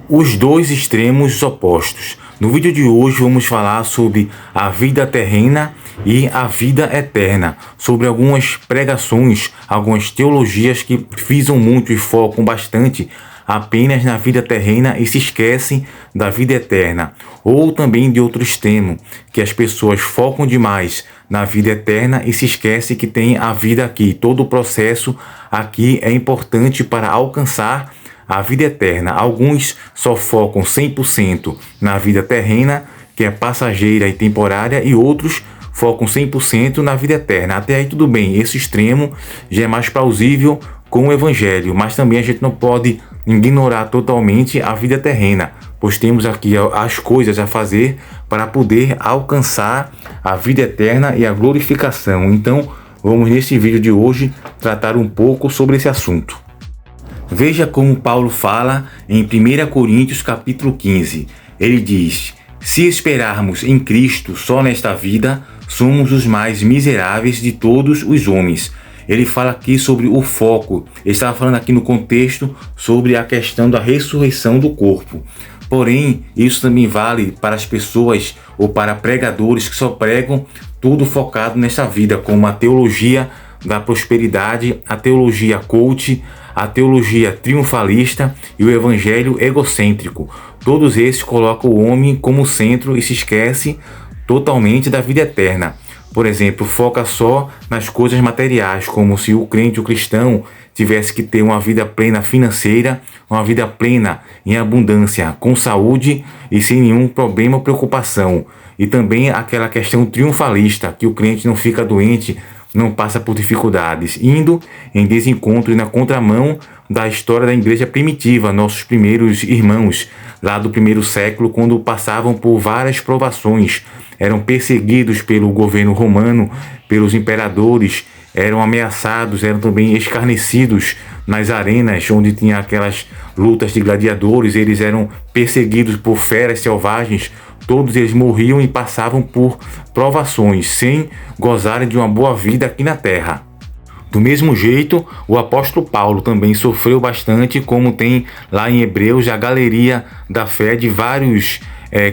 Os dois extremos opostos. No vídeo de hoje vamos falar sobre a vida terrena e a vida eterna, sobre algumas pregações, algumas teologias que visam muito e focam bastante apenas na vida terrena e se esquecem da vida eterna, ou também de outro extremo, que as pessoas focam demais na vida eterna e se esquecem que tem a vida aqui. Todo o processo aqui é importante para alcançar a vida eterna. Alguns só focam 100% na vida terrena, que é passageira e temporária, e outros focam 100% na vida eterna. Até aí tudo bem, esse extremo já é mais plausível com o Evangelho, mas também a gente não pode ignorar totalmente a vida terrena, pois temos aqui as coisas a fazer para poder alcançar a vida eterna e a glorificação. Então, vamos nesse vídeo de hoje tratar um pouco sobre esse assunto. Veja como Paulo fala em 1 Coríntios capítulo 15. Ele diz: se esperarmos em Cristo só nesta vida, somos os mais miseráveis de todos os homens. Ele fala aqui sobre o foco. Ele estava falando aqui no contexto sobre a questão da ressurreição do corpo. Porém, isso também vale para as pessoas ou para pregadores que só pregam tudo focado nessa vida, como a teologia da prosperidade, a teologia coach, a teologia triunfalista e o evangelho egocêntrico. Todos esses colocam o homem como centro e se esquece totalmente da vida eterna. Por exemplo, foca só nas coisas materiais, como se o crente, o cristão, tivesse que ter uma vida plena financeira, uma vida plena em abundância, com saúde e sem nenhum problema ou preocupação. E também aquela questão triunfalista, que o crente não fica doente, não passa por dificuldades, indo em desencontro e na contramão da história da igreja primitiva, nossos primeiros irmãos, lá do primeiro século, quando passavam por várias provações, eram perseguidos pelo governo romano, pelos imperadores, eram ameaçados, eram também escarnecidos nas arenas, onde tinha aquelas lutas de gladiadores, eles eram perseguidos por feras selvagens. Todos eles morriam e passavam por provações, sem gozarem de uma boa vida aqui na terra. Do mesmo jeito, o apóstolo Paulo também sofreu bastante, como tem lá em Hebreus a galeria da fé de vários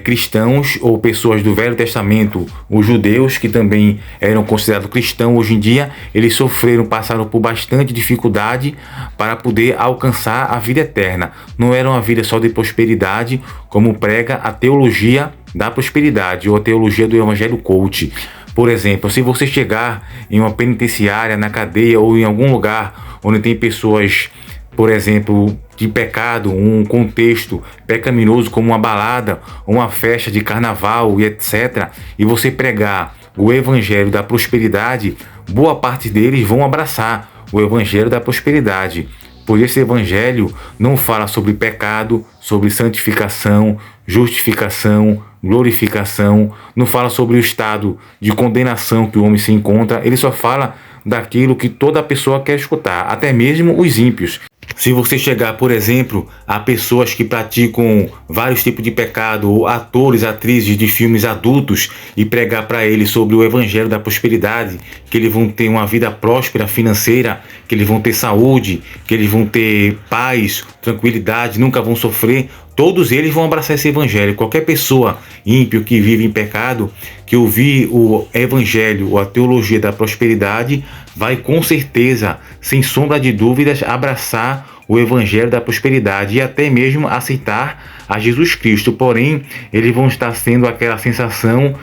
cristãos ou pessoas do Velho Testamento, os judeus que também eram considerados cristãos hoje em dia, eles sofreram, passaram por bastante dificuldade para poder alcançar a vida eterna. Não era uma vida só de prosperidade, como prega a teologia da prosperidade ou a teologia do evangelho coach. Por exemplo, se você chegar em uma penitenciária, na cadeia ou em algum lugar onde tem pessoas, por exemplo, de pecado, um contexto pecaminoso como uma balada, uma festa de carnaval e etc., e você pregar o evangelho da prosperidade, boa parte deles vão abraçar o evangelho da prosperidade, pois esse evangelho não fala sobre pecado, sobre santificação, justificação, glorificação, não fala sobre o estado de condenação que o homem se encontra, ele só fala daquilo que toda pessoa quer escutar, até mesmo os ímpios. Se você chegar, por exemplo, a pessoas que praticam vários tipos de pecado, ou atores, atrizes de filmes adultos, e pregar para eles sobre o evangelho da prosperidade, que eles vão ter uma vida próspera financeira, que eles vão ter saúde, que eles vão ter paz, tranquilidade, nunca vão sofrer, todos eles vão abraçar esse evangelho. Qualquer pessoa ímpio que vive em pecado, que ouvir o evangelho ou a teologia da prosperidade, vai com certeza, sem sombra de dúvidas, abraçar o evangelho da prosperidade e até mesmo aceitar a Jesus Cristo. Porém, eles vão estar sendo aquela sensação,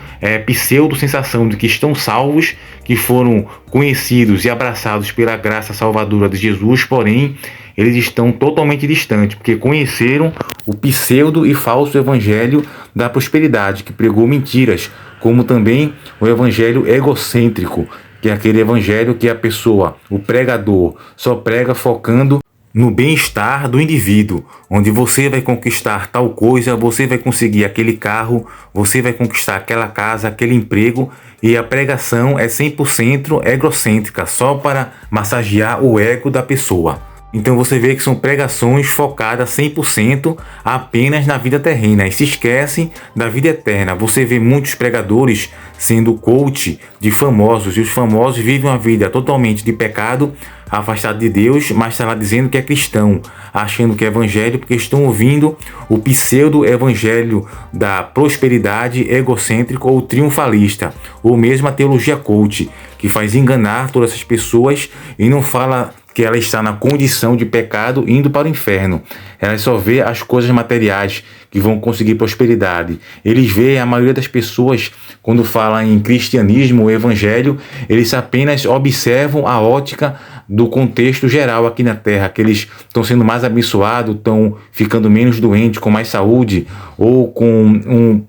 pseudo-sensação de que estão salvos, que foram conhecidos e abraçados pela graça salvadora de Jesus, porém, eles estão totalmente distantes, porque conheceram o pseudo e falso evangelho da prosperidade, que pregou mentiras, como também o evangelho egocêntrico, que é aquele evangelho que a pessoa, o pregador, só prega focando no bem-estar do indivíduo, onde você vai conquistar tal coisa, você vai conseguir aquele carro, você vai conquistar aquela casa, aquele emprego, e a pregação é 100% egocêntrica, só para massagear o ego da pessoa. Então você vê que são pregações focadas 100% apenas na vida terrena e se esquecem da vida eterna. Você vê muitos pregadores sendo coach de famosos, e os famosos vivem uma vida totalmente de pecado afastado de Deus, mas está lá dizendo que é cristão, achando que é evangelho, porque estão ouvindo o pseudo-evangelho da prosperidade egocêntrico ou triunfalista, ou mesmo a teologia coach, que faz enganar todas essas pessoas e não fala que ela está na condição de pecado indo para o inferno. Ela só vê as coisas materiais que vão conseguir prosperidade. Eles veem, a maioria das pessoas, quando falam em cristianismo ou evangelho, eles apenas observam a ótica do contexto geral aqui na Terra, que eles estão sendo mais abençoados, estão ficando menos doentes, com mais saúde, ou com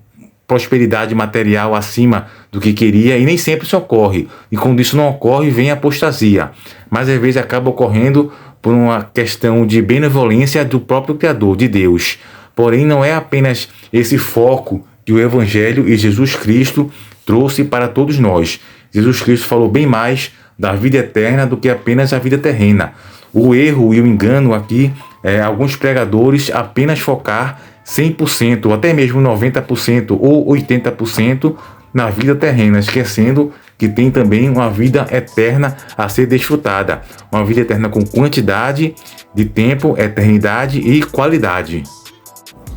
prosperidade material acima do que queria, e nem sempre isso ocorre. E quando isso não ocorre, vem a apostasia. Mas às vezes acaba ocorrendo por uma questão de benevolência do próprio Criador, de Deus. Porém, não é apenas esse foco que o Evangelho e Jesus Cristo trouxe para todos nós. Jesus Cristo falou bem mais da vida eterna do que apenas a vida terrena. O erro e o engano aqui é alguns pregadores apenas focar 100%, ou até mesmo 90% ou 80% na vida terrena, esquecendo que tem também uma vida eterna a ser desfrutada. Uma vida eterna com quantidade de tempo, eternidade e qualidade.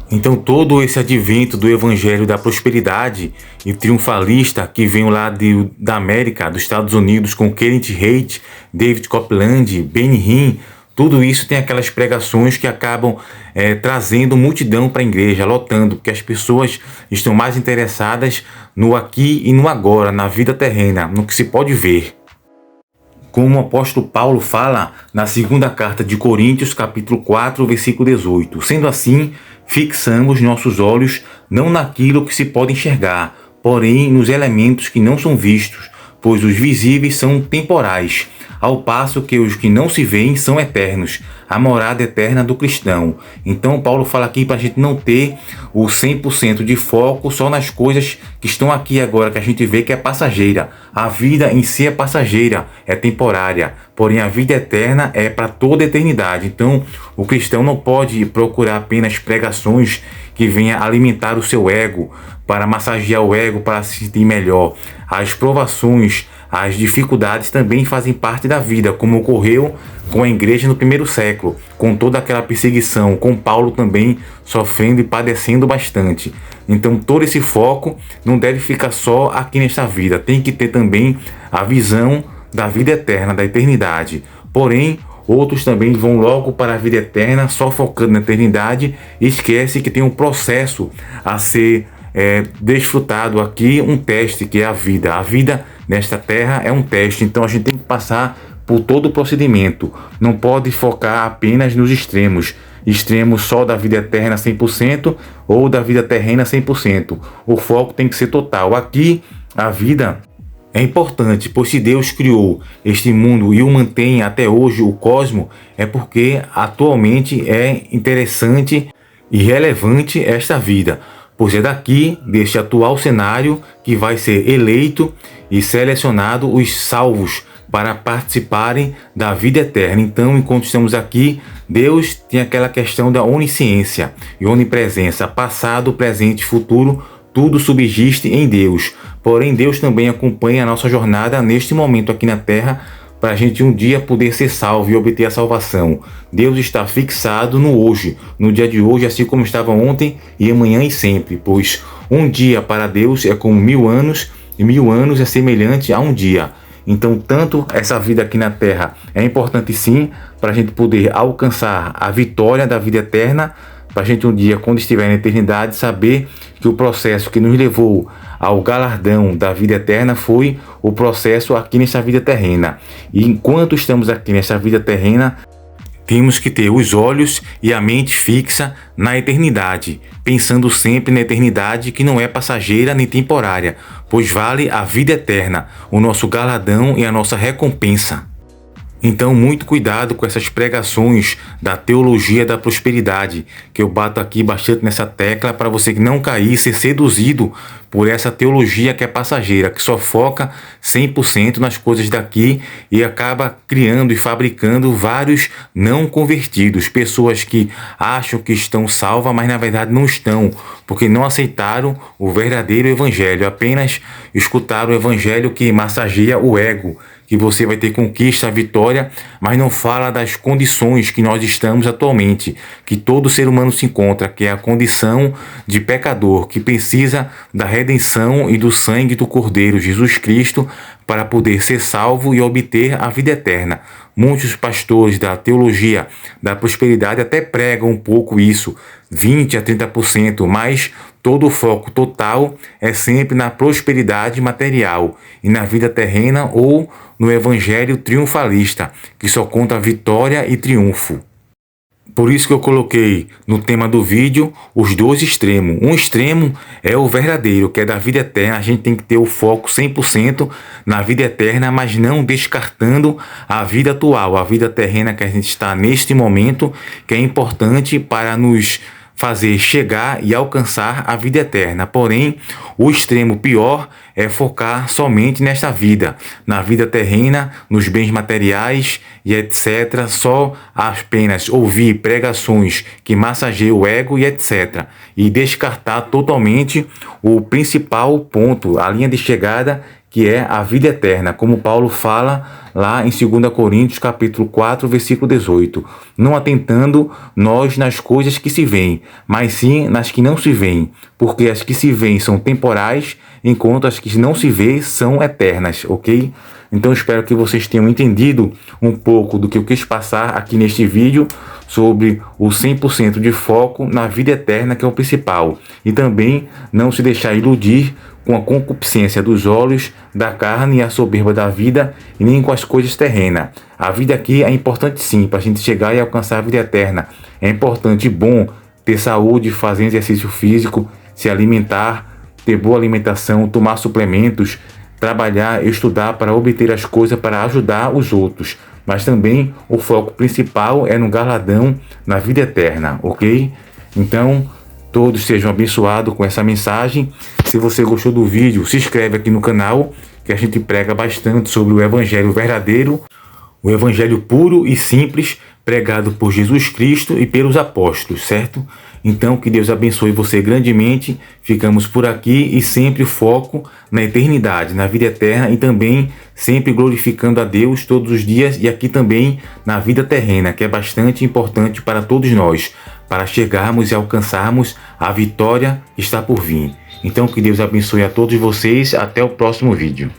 Então todo esse advento do evangelho da prosperidade e triunfalista que vem lá da América, dos Estados Unidos, com Kenneth Haidt, David Copeland, Benny Hinn, tudo isso tem aquelas pregações que acabam trazendo multidão para a igreja, lotando, porque as pessoas estão mais interessadas no aqui e no agora, na vida terrena, no que se pode ver. Como o apóstolo Paulo fala na segunda carta de Coríntios, capítulo 4, versículo 18. Sendo assim, fixamos nossos olhos não naquilo que se pode enxergar, porém nos elementos que não são vistos, pois os visíveis são temporais, ao passo que os que não se veem são eternos, a morada eterna do cristão. Então Paulo fala aqui para a gente não ter o 100% de foco só nas coisas que estão aqui agora, que a gente vê que é passageira. A vida em si é passageira, é temporária, porém a vida eterna é para toda a eternidade. Então o cristão não pode procurar apenas pregações que venha alimentar o seu ego, para massagear o ego, para se sentir melhor. As provações, as dificuldades também fazem parte da vida, como ocorreu com a igreja no primeiro século, com toda aquela perseguição, com Paulo também sofrendo e padecendo bastante. Então todo esse foco não deve ficar só aqui nesta vida, tem que ter também a visão da vida eterna, da eternidade. Porém, outros também vão logo para a vida eterna, só focando na eternidade, e esquece que tem um processo a ser desfrutado aqui, um teste que é a vida. A vida nesta terra é um teste, então a gente tem que passar por todo o procedimento. Não pode focar apenas nos extremos só da vida eterna 100% ou da vida terrena 100%. O foco tem que ser total. Aqui a vida é importante, pois se Deus criou este mundo e o mantém até hoje, o cosmos, é porque atualmente é interessante e relevante esta vida, pois é daqui, deste atual cenário, que vai ser eleito e selecionado os salvos para participarem da vida eterna. Então, enquanto estamos aqui, Deus tem aquela questão da onisciência e onipresença, passado, presente e futuro, tudo subsiste em Deus. Porém, Deus também acompanha a nossa jornada neste momento aqui na Terra, para a gente um dia poder ser salvo e obter a salvação. Deus está fixado no hoje, no dia de hoje, assim como estava ontem e amanhã e sempre, pois um dia para Deus é como 1000 anos, e 1000 anos é semelhante a um dia. Então, tanto essa vida aqui na Terra é importante sim, para a gente poder alcançar a vitória da vida eterna, para a gente um dia, quando estiver na eternidade, saber que o processo que nos levou ao galardão da vida eterna foi o processo aqui nessa vida terrena. E enquanto estamos aqui nessa vida terrena, temos que ter os olhos e a mente fixa na eternidade, pensando sempre na eternidade, que não é passageira nem temporária, pois vale a vida eterna, o nosso galardão e a nossa recompensa. Então, muito cuidado com essas pregações da teologia da prosperidade, que eu bato aqui bastante nessa tecla para você não cair, ser seduzido por essa teologia que é passageira, que só foca 100% nas coisas daqui e acaba criando e fabricando vários não convertidos, pessoas que acham que estão salvas, mas na verdade não estão, porque não aceitaram o verdadeiro evangelho, apenas escutaram o evangelho que massageia o ego, que você vai ter conquista, vitória, mas não fala das condições que nós estamos atualmente, que todo ser humano se encontra, que é a condição de pecador, que precisa da redenção e do sangue do Cordeiro, Jesus Cristo, para poder ser salvo e obter a vida eterna. Muitos pastores da teologia da prosperidade até pregam um pouco isso, 20 a 30%, mas todo o foco total é sempre na prosperidade material e na vida terrena ou no evangelho triunfalista, que só conta vitória e triunfo. Por isso que eu coloquei no tema do vídeo os dois extremos. Um extremo é o verdadeiro, que é da vida eterna. A gente tem que ter o foco 100% na vida eterna, mas não descartando a vida atual, a vida terrena que a gente está neste momento, que é importante para nos fazer chegar e alcançar a vida eterna. Porém, o extremo pior é focar somente nesta vida, na vida terrena, nos bens materiais e etc. Só apenas ouvir pregações que massageiam o ego e etc. E descartar totalmente o principal ponto, a linha de chegada, que é a vida eterna, como Paulo fala lá em 2 Coríntios capítulo 4, versículo 18. Não atentando nós nas coisas que se veem, mas sim nas que não se veem, porque as que se veem são temporais, enquanto as que não se veem são eternas, ok? Então espero que vocês tenham entendido um pouco do que eu quis passar aqui neste vídeo sobre o 100% de foco na vida eterna, que é o principal. E também não se deixar iludir com a concupiscência dos olhos, da carne e a soberba da vida, e nem com as coisas terrenas. A vida aqui é importante sim, para a gente chegar e alcançar a vida eterna. É importante e bom ter saúde, fazer exercício físico, se alimentar, ter boa alimentação, tomar suplementos, trabalhar, estudar para obter as coisas para ajudar os outros. Mas também o foco principal é no galardão, na vida eterna, ok? Então, todos sejam abençoados com essa mensagem. Se você gostou do vídeo, se inscreve aqui no canal, que a gente prega bastante sobre o evangelho verdadeiro, o evangelho puro e simples, pregado por Jesus Cristo e pelos apóstolos, certo? Então, que Deus abençoe você grandemente. Ficamos por aqui e sempre foco na eternidade, na vida eterna, e também sempre glorificando a Deus todos os dias, e aqui também na vida terrena, que é bastante importante para todos nós, para chegarmos e alcançarmos a vitória que está por vir. Então, que Deus abençoe a todos vocês. Até o próximo vídeo.